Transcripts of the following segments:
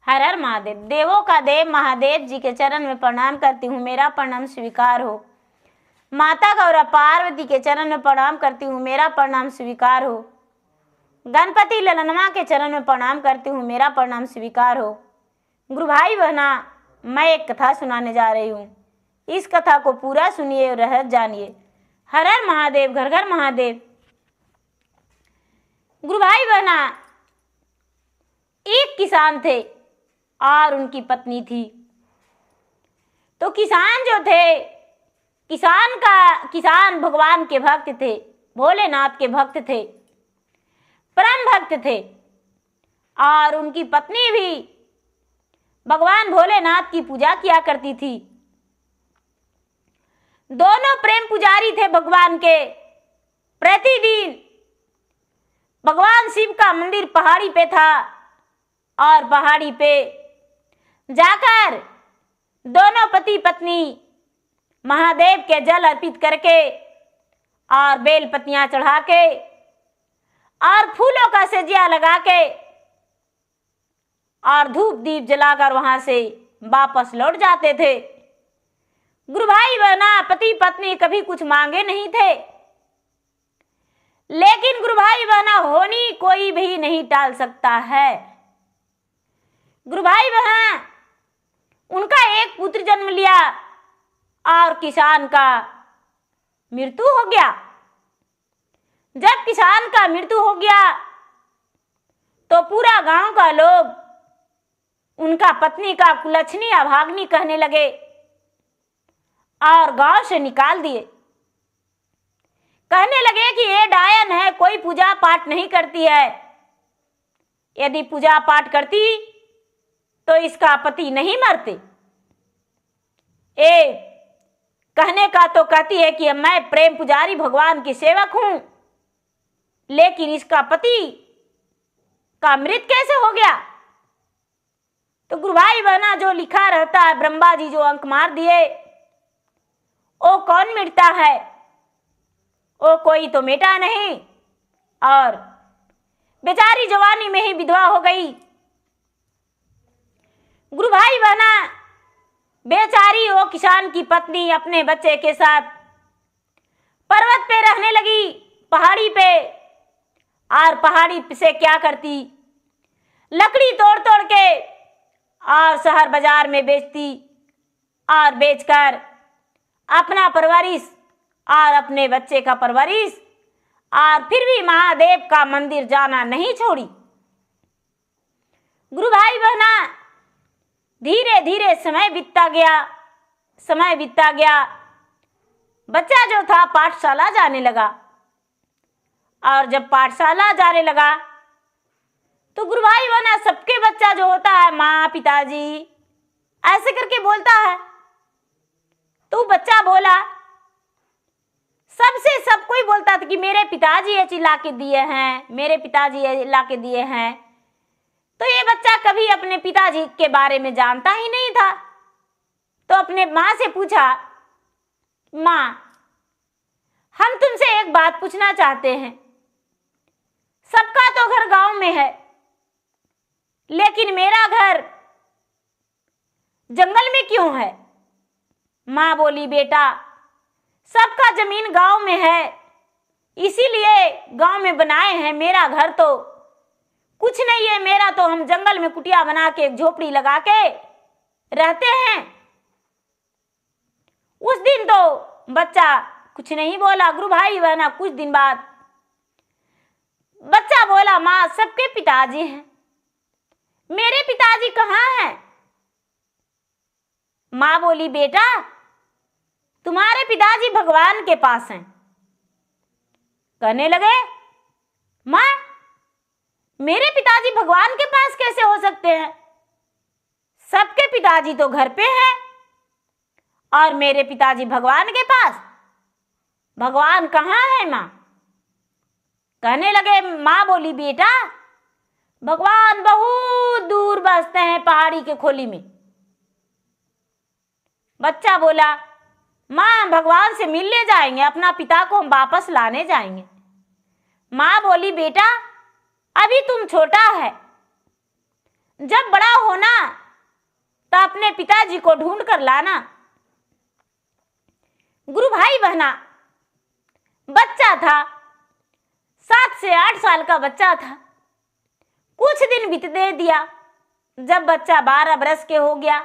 हर हर महादेव। देवों का देव महादेव जी के चरण में प्रणाम करती हूँ, मेरा प्रणाम स्वीकार हो। माता गौरा पार्वती के चरण में प्रणाम करती हूँ, मेरा प्रणाम स्वीकार हो। गणपति ललनमा के चरण में प्रणाम करती हूँ, मेरा प्रणाम स्वीकार हो। गुरु भाई बहना, मैं एक कथा सुनाने जा रही हूँ। इस कथा को पूरा सुनिए और रहस्य जानिए। हर हर महादेव, घर घर महादेव। गुरु भाई बहना, एक किसान थे और उनकी पत्नी थी। तो किसान जो थे, किसान भगवान के भक्त थे, भोलेनाथ के भक्त थे, परम भक्त थे। और उनकी पत्नी भी भगवान भोलेनाथ की पूजा किया करती थी। दोनों प्रेम पुजारी थे भगवान के। प्रतिदिन भगवान शिव का मंदिर पहाड़ी पे था और पहाड़ी पे जाकर दोनों पति पत्नी महादेव के जल अर्पित करके और बेल पत्तियां चढ़ा के और फूलों का सजिया लगा के और धूप दीप जलाकर वहां से वापस लौट जाते थे। गुरु भाई बहना, पति पत्नी कभी कुछ मांगे नहीं थे, लेकिन गुरु भाई बहना होनी कोई भी नहीं टाल सकता है। गुरु भाई बहना, उनका एक पुत्र जन्म लिया और किसान का मृत्यु हो गया। जब किसान का मृत्यु हो गया तो पूरा गांव का लोग उनका पत्नी का कुलच्छनी अभाग्नि कहने लगे और गांव से निकाल दिए। कहने लगे कि ये डायन है, कोई पूजा पाठ नहीं करती है। यदि पूजा पाठ करती तो इसका पति नहीं मरते। कहने का तो कहती है कि मैं प्रेम पुजारी भगवान की सेवक हूं, लेकिन इसका पति का मृत कैसे हो गया। तो गुरु भाई बहना, जो लिखा रहता है, ब्रह्मा जी जो अंक मार दिए, वो कौन मिटता है? वो कोई तो मिटा नहीं। और बेचारी जवानी में ही विधवा हो गई। गुरु भाई बहना, बेचारी वो किसान की पत्नी अपने बच्चे के साथ पर्वत पे रहने लगी, पहाड़ी पे। और पहाड़ी से क्या करती, लकड़ी तोड़ तोड़ के और शहर बाजार में बेचती और बेचकर अपना परवरिश और अपने बच्चे का परवरिश, और फिर भी महादेव का मंदिर जाना नहीं छोड़ी। गुरु भाई बहना, धीरे धीरे समय बीतता गया। बच्चा जो था पाठशाला जाने लगा। और जब पाठशाला जाने लगा तो गुरु भाई बहना, सबके बच्चा जो होता है माँ पिताजी ऐसे करके बोलता है। तो बच्चा बोला, सबसे सब कोई बोलता था कि मेरे पिताजी ये चीज ला के दिए हैं, मेरे पिताजी ये ला के दिए हैं। तो ये बच्चा कभी अपने पिताजी के बारे में जानता ही नहीं था। तो अपने माँ से पूछा, माँ, हम तुमसे एक बात पूछना चाहते हैं। सबका तो घर गांव में है, लेकिन मेरा घर जंगल में क्यों है? माँ बोली, बेटा, सबका जमीन गांव में है, इसीलिए गांव में बनाए हैं। मेरा घर तो कुछ नहीं है, मेरा तो हम जंगल में कुटिया बना के एक झोपड़ी लगा के रहते हैं। उस दिन तो बच्चा कुछ नहीं बोला। गुरु भाई बहना, कुछ दिन बाद बच्चा बोला, माँ, सबके पिताजी हैं, मेरे पिताजी कहाँ हैं? माँ बोली, बेटा, तुम्हारे पिताजी भगवान के पास हैं। कहने लगे, माँ, मेरे पिताजी भगवान के पास कैसे हो सकते हैं? सबके पिताजी तो घर पे हैं और मेरे पिताजी भगवान के पास। भगवान कहाँ है माँ? कहने लगे, माँ बोली, बेटा, भगवान बहुत दूर बसते हैं, पहाड़ी के खोली में। बच्चा बोला, माँ, भगवान से मिलने जाएंगे, अपना पिता को हम वापस लाने जाएंगे। माँ बोली, बेटा, अभी तुम छोटा है, जब बड़ा हो ना तो अपने पिताजी को ढूंढ कर लाना। गुरु भाई बहना, बच्चा था, 7 से 8 साल का बच्चा था। कुछ दिन बीतने दिया, जब बच्चा 12 बरस के हो गया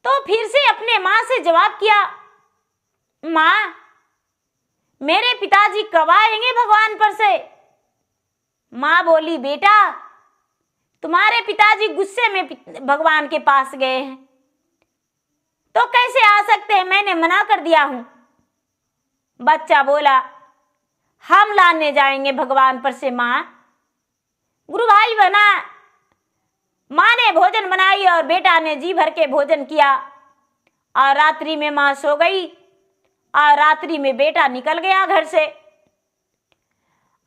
तो फिर से अपने माँ से जवाब किया, माँ मेरे पिताजी कब आएंगे भगवान पर से? माँ बोली, बेटा तुम्हारे पिताजी गुस्से में भगवान के पास गए हैं, तो कैसे आ सकते हैं, मैंने मना कर दिया हूं। बच्चा बोला, हम लाने जाएंगे भगवान पर से माँ। गुरु भाई बना, माँ ने भोजन बनाई और बेटा ने जी भर के भोजन किया और रात्रि में माँ सो गई और रात्रि में बेटा निकल गया घर से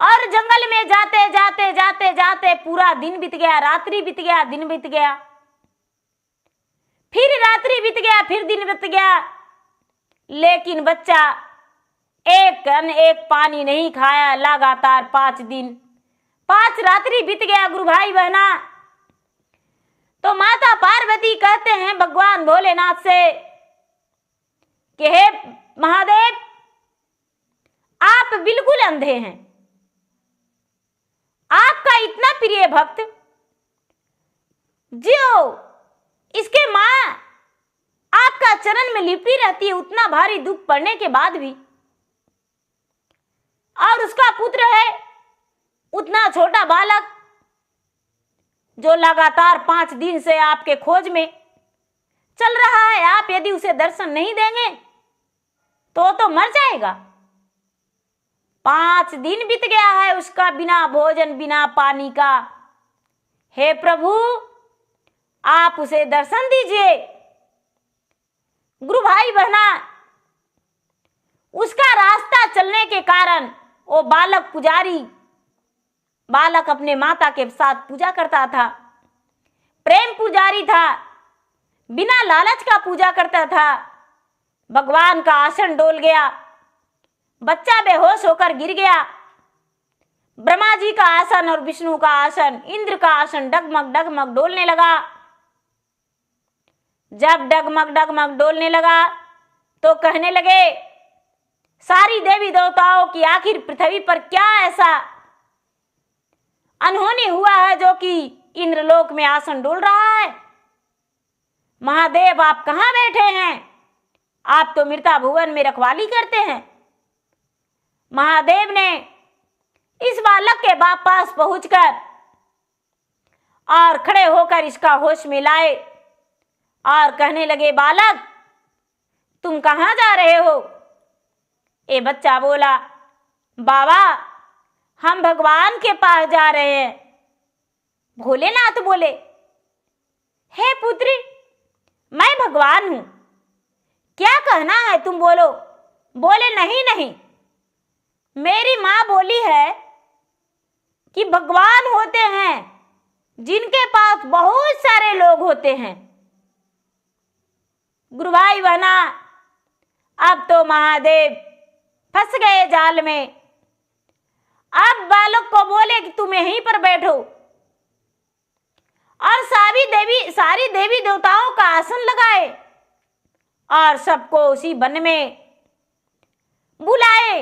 और जंगल में जाते जाते जाते जाते पूरा दिन बीत गया, रात्रि बीत गया, दिन बीत गया, फिर रात्रि बीत गया, फिर दिन बीत गया, लेकिन बच्चा एक अन्न एक पानी नहीं खाया लगातार 5 दिन, 5 रात्रि बीत गया। गुरु भाई बहना, तो माता पार्वती कहते हैं भगवान भोलेनाथ से कि हे महादेव, आप बिल्कुल अंधे हैं, आपका इतना प्रिय भक्त जो इसके मां आपका चरण में लिपटी रहती है, उतना भारी दुख पड़ने के बाद भी, और उसका पुत्र है उतना छोटा बालक जो लगातार 5 दिन से आपके खोज में चल रहा है, आप यदि उसे दर्शन नहीं देंगे तो मर जाएगा। 5 दिन बीत गया है उसका बिना भोजन बिना पानी का। हे प्रभु, आप उसे दर्शन दीजिए। गुरु भाई बहना, उसका रास्ता चलने के कारण वो बालक पुजारी, बालक अपने माता के साथ पूजा करता था, प्रेम पुजारी था, बिना लालच का पूजा करता था। भगवान का आसन डोल गया, बच्चा बेहोश होकर गिर गया। ब्रह्मा जी का आसन और विष्णु का आसन, इंद्र का आसन डगमग डगमग डोलने लगा। जब डगमग डगमग डोलने लगा तो कहने लगे सारी देवी देवताओं की, आखिर पृथ्वी पर क्या ऐसा अनहोनी हुआ है जो कि इंद्रलोक में आसन डोल रहा है? महादेव, आप कहाँ बैठे हैं? आप तो मृता भुवन में रखवाली करते हैं। महादेव ने इस बालक के पास पहुंचकर और खड़े होकर इसका होश में लाए और कहने लगे, बालक तुम कहाँ जा रहे हो? ये बच्चा बोला, बाबा हम भगवान के पास जा रहे हैं। भोलेनाथ बोले, हे पुत्री, मैं भगवान हूं, क्या कहना है तुम बोलो। बोले, नहीं नहीं, मेरी माँ बोली है कि भगवान होते हैं जिनके पास बहुत सारे लोग होते हैं। गुरु भाई बहना, अब तो महादेव फंस गए जाल में। अब बालक को बोले कि तुम यहीं पर बैठो और सारी देवी देवताओं का आसन लगाए और सबको उसी वन में बुलाए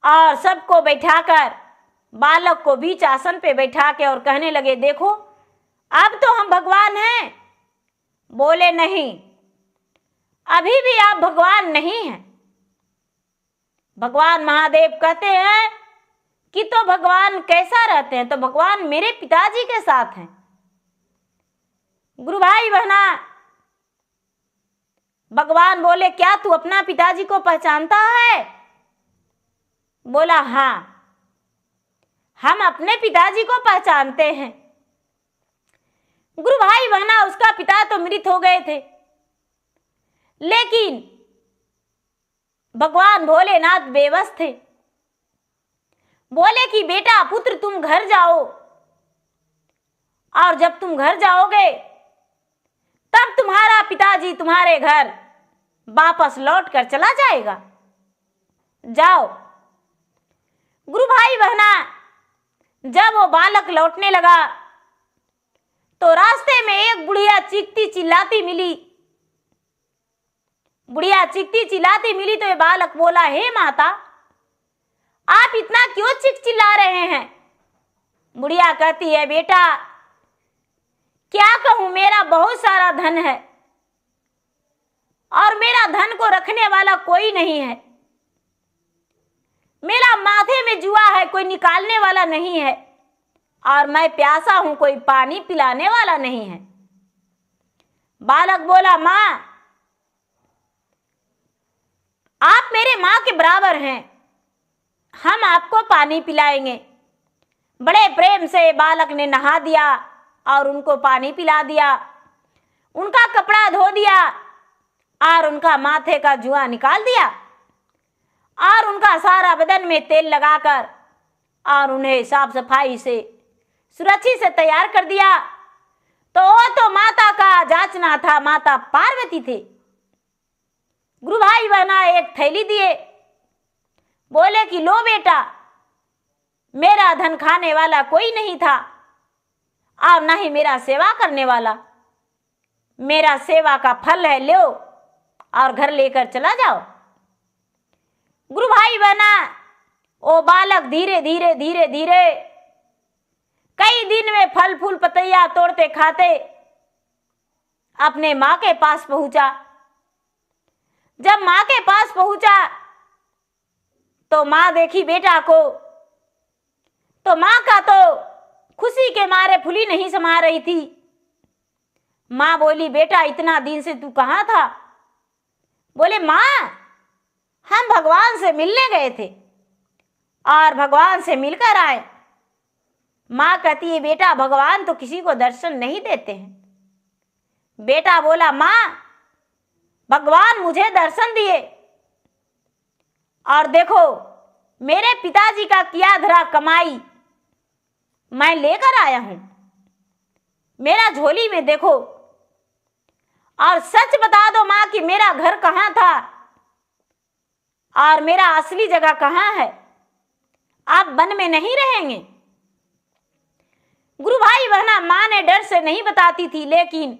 और सबको बैठाकर बालक को बीच आसन पे बैठा के और कहने लगे, देखो अब तो हम भगवान हैं। बोले, नहीं, अभी भी आप भगवान नहीं हैं। भगवान महादेव कहते हैं कि तो भगवान कैसा रहते हैं? तो भगवान मेरे पिताजी के साथ हैं। गुरु भाई बहना, भगवान बोले, क्या तू अपना पिताजी को पहचानता है? बोला, हाँ, हम अपने पिताजी को पहचानते हैं। गुरु भाई बहना, उसका पिता तो मृत हो गए थे, लेकिन भगवान भोलेनाथ बेबस थे। बोले कि बेटा पुत्र तुम घर जाओ और जब तुम घर जाओगे तब तुम्हारा पिताजी तुम्हारे घर वापस लौट कर चला जाएगा, जाओ। गुरु भाई बहना, जब वो बालक लौटने लगा तो रास्ते में एक बुढ़िया चीखती चिल्लाती मिली। बुढ़िया चीखती चिल्लाती मिली तो ये बालक बोला, हे माता, आप इतना क्यों चीख चिल्ला रहे हैं? बुढ़िया कहती है, बेटा क्या कहूं, मेरा बहुत सारा धन है और मेरा धन को रखने वाला कोई नहीं है। मेरा माथे में जुआ है, कोई निकालने वाला नहीं है, और मैं प्यासा हूं, कोई पानी पिलाने वाला नहीं है। बालक बोला, मां, आप मेरे मां के बराबर हैं, हम आपको पानी पिलाएंगे। बड़े प्रेम से बालक ने नहा दिया और उनको पानी पिला दिया, उनका कपड़ा धो दिया और उनका माथे का जुआ निकाल दिया और उनका सारा बदन में तेल लगाकर और उन्हें साफ सफाई से सुरक्षित से तैयार कर दिया। तो माता का जांचना था, माता पार्वती थे। गुरु भाई बहना एक थैली दिए, बोले कि लो बेटा, मेरा धन खाने वाला कोई नहीं था और न ही मेरा सेवा करने वाला, मेरा सेवा का फल है, लो और घर लेकर चला जाओ। गुरु भाई बहना ओ बालक धीरे धीरे धीरे धीरे कई दिन में फल फूल पतैया तोड़ते खाते अपने मां के पास पहुंचा। जब मां के पास पहुंचा तो मां देखी बेटा को, तो मां का तो खुशी के मारे फुली नहीं समा रही थी। मां बोली, बेटा इतना दिन से तू कहां था? बोले, मां हम भगवान से मिलने गए थे और भगवान से मिलकर आए। मां कहती है, बेटा भगवान तो किसी को दर्शन नहीं देते हैं। बेटा बोला, मां भगवान मुझे दर्शन दिए और देखो मेरे पिताजी का किया धरा कमाई मैं लेकर आया हूं, मेरा झोली में देखो, और सच बता दो मां कि मेरा घर कहां था और मेरा असली जगह कहां है? आप वन में नहीं रहेंगे। गुरु भाई बहना मां ने डर से नहीं बताती थी, लेकिन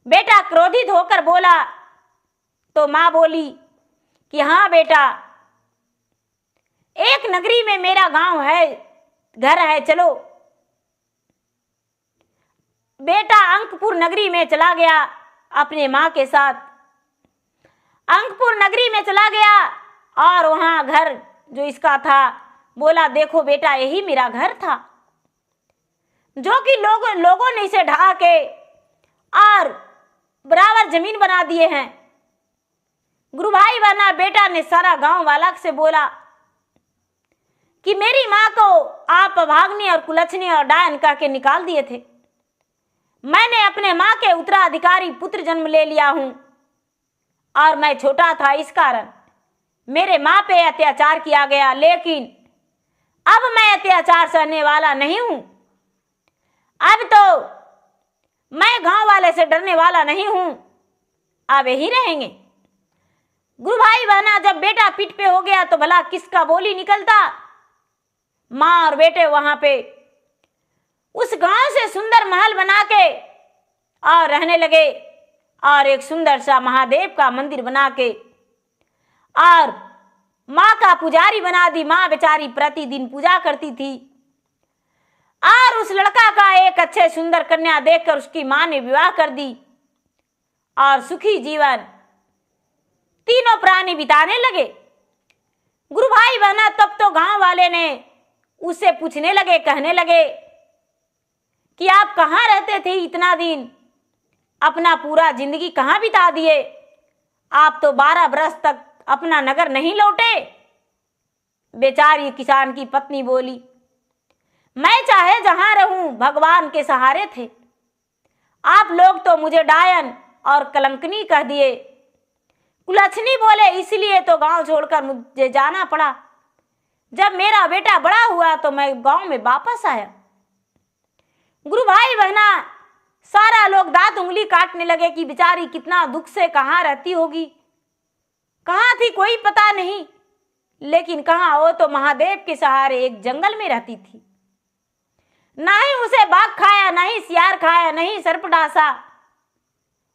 बेटा क्रोधित होकर बोला तो मां बोली कि हाँ बेटा, एक नगरी में मेरा गांव है, घर है, चलो। बेटा अंकपुर नगरी में चला गया अपने मां के साथ। अंकपुर नगरी में चला गया और वहां घर जो इसका था, बोला देखो बेटा यही मेरा घर था, जो कि लोगों ने इसे ढहा के और बराबर जमीन बना दिए हैं। गुरु भाई बहना बेटा ने सारा गांव वाला से बोला कि मेरी मां को आप अभाग्नि और कुलच्छनी और डायन करके निकाल दिए थे। मैंने अपने मां के उत्तराधिकारी पुत्र जन्म ले लिया हूं और मैं छोटा था, इस कारण मेरे मां पे अत्याचार किया गया, लेकिन अब मैं अत्याचार सहने वाला नहीं हूं। अब तो मैं गांव वाले से डरने वाला नहीं हूं, अब यही रहेंगे। गुरु भाई बहना जब बेटा पीठ पे हो गया तो भला किसका बोली निकलता। मां और बेटे वहां पे उस गांव से सुंदर महल बना के और रहने लगे और एक सुंदर सा महादेव का मंदिर बना के और मां का पुजारी बना दी। मां बेचारी प्रतिदिन पूजा करती थी और उस लड़का का एक अच्छे सुंदर कन्या देखकर उसकी मां ने विवाह कर दी और सुखी जीवन तीनों प्राणी बिताने लगे। गुरु भाई बहना तब तो गांव वाले ने उससे पूछने लगे, कहने लगे कि आप कहाँ रहते थे इतना दिन, अपना पूरा जिंदगी कहाँ बिता दिए, आप तो 12 बरस तक अपना नगर नहीं लौटे। बेचारी किसान की पत्नी बोली, मैं चाहे जहां रहूं भगवान के सहारे थे, आप लोग तो मुझे डायन और कलंकनी कह दिए। कुलच्छनी बोले, इसलिए तो गांव छोड़कर मुझे जाना पड़ा। जब मेरा बेटा बड़ा हुआ तो मैं गांव में वापस आया। गुरु भाई बहना सारा लोग दांत उंगली काटने लगे कि बेचारी कितना दुख से कहाँ रहती होगी, कहाँ थी कोई पता नहीं, लेकिन कहाँ वो तो महादेव के सहारे एक जंगल में रहती थी। ना ही उसे बाघ खाया, ना ही सियार खाया, नहीं सर्प डासा।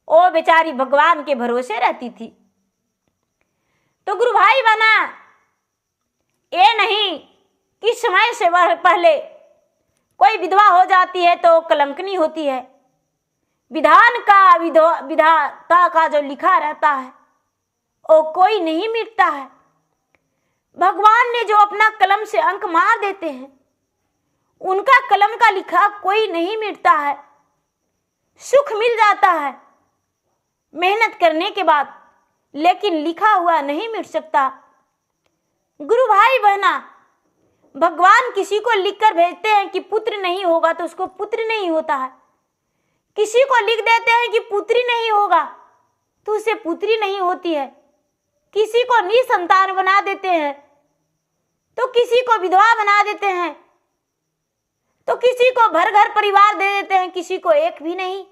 ओ बेचारी भगवान के भरोसे रहती थी। तो गुरु भाई बना, ये नहीं कि समय से पहले कोई विधवा हो जाती है तो कलंकनी होती है। विधान का, विधाता का जो लिखा रहता है वो कोई नहीं मिटता है। भगवान ने जो अपना कलम से अंक मार देते हैं, उनका कलम का लिखा कोई नहीं मिटता है। सुख मिल जाता है मेहनत करने के बाद, लेकिन लिखा हुआ नहीं मिट सकता। गुरु भाई बहना, भगवान किसी को लिखकर भेजते हैं कि पुत्र नहीं होगा तो उसको पुत्र नहीं होता है। किसी को लिख देते हैं कि पुत्री नहीं होगा तो उसे पुत्री नहीं होती है। किसी को निसंतान बना देते हैं तो किसी को विधवा बना देते हैं, तो किसी को भर घर परिवार दे देते हैं, किसी को एक भी नहीं।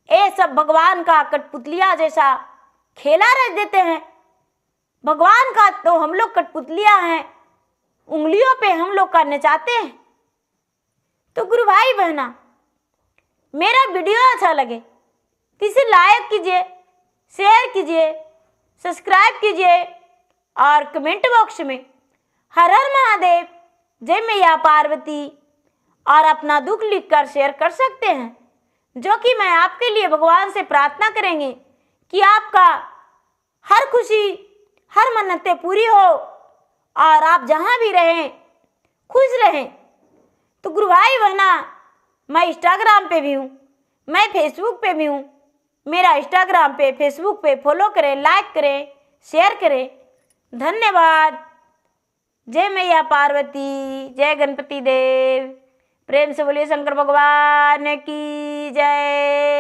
ये सब भगवान का कठपुतलिया जैसा खेला रख देते हैं। भगवान का तो हम लोग कठपुतलिया हैं, उंगलियों पे हम लोग का नचाते हैं। तो गुरु भाई बहना, मेरा वीडियो अच्छा लगे तो इसे लाइक कीजिए, शेयर कीजिए, सब्सक्राइब कीजिए और कमेंट बॉक्स में हर हर महादेव, जय मैया पार्वती और अपना दुख लिखकर शेयर कर सकते हैं, जो कि मैं आपके लिए भगवान से प्रार्थना करेंगे कि आपका हर खुशी, हर मन्नतें पूरी हो और आप जहाँ भी रहें खुश रहें। तो गुरु भाई बहना, मैं इंस्टाग्राम पे भी हूँ, मैं फेसबुक पे भी हूँ। मेरा इंस्टाग्राम पे, फेसबुक पे फॉलो करें, लाइक करें, शेयर करें। धन्यवाद। जय मैया पार्वती, जय गणपति देव। प्रेम से बोलिए शंकर भगवान की जय।